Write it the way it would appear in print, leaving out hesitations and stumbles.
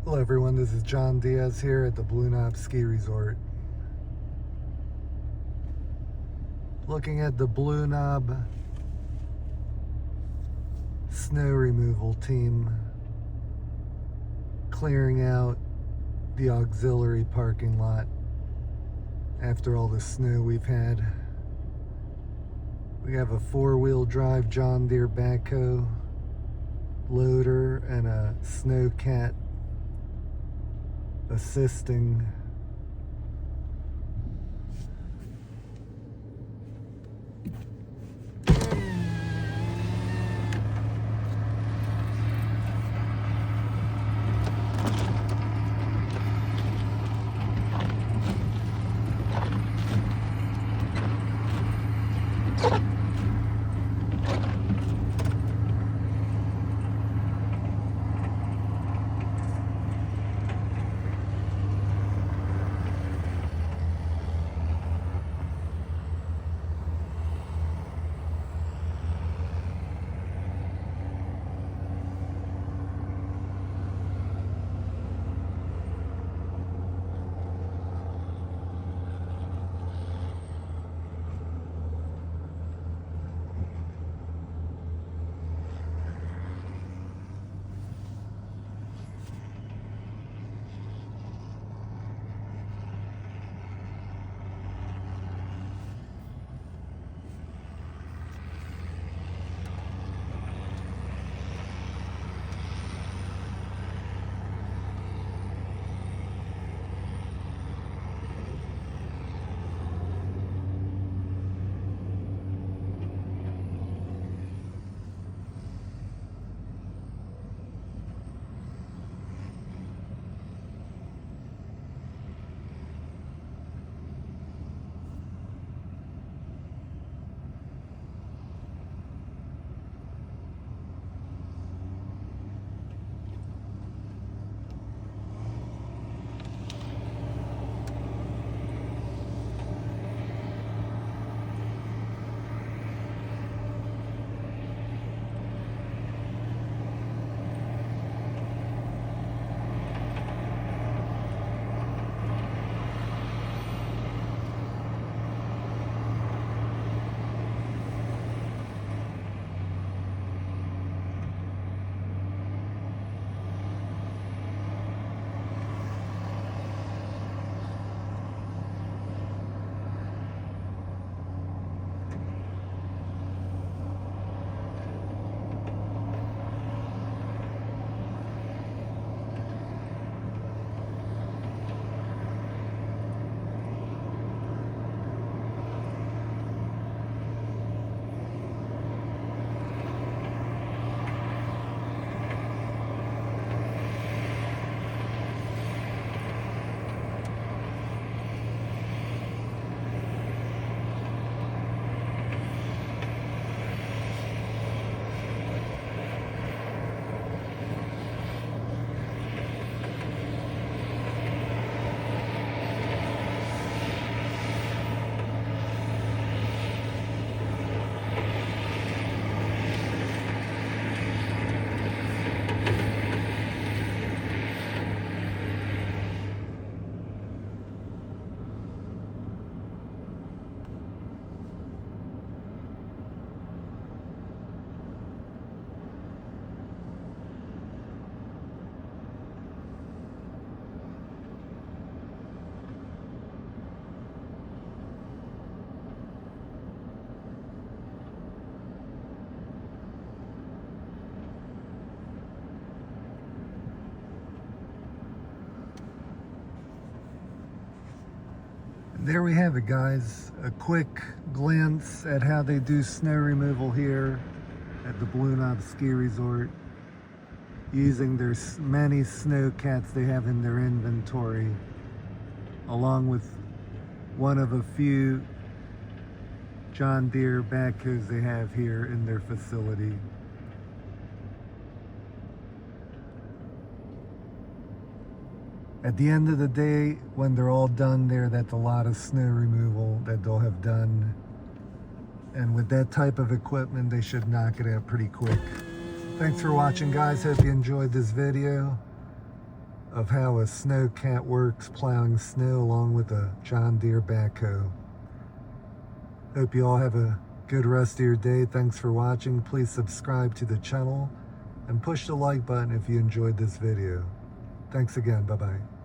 Hello everyone, this is John Diaz here at the Blue Knob Ski Resort. Looking at the Blue Knob snow removal team clearing out the auxiliary parking lot after all the snow we've had. We have a four-wheel drive John Deere backhoe loader and a snowcat assisting. There we have it, guys. A quick glance at how they do snow removal here at the Blue Knob Ski Resort using their many snowcats they have in their inventory, along with one of a few John Deere backhoes they have here in their facility. At the end of the day, when they're all done there, that's a lot of snow removal that they'll have done. And with that type of equipment, they should knock it out pretty quick. Thanks for watching, guys. Hope you enjoyed this video. of how a snow cat works plowing snow along with a John Deere backhoe. Hope you all have a good rest of your day. Thanks for watching. Please subscribe to the channel and push the like button if you enjoyed this video. Thanks again. Bye-bye.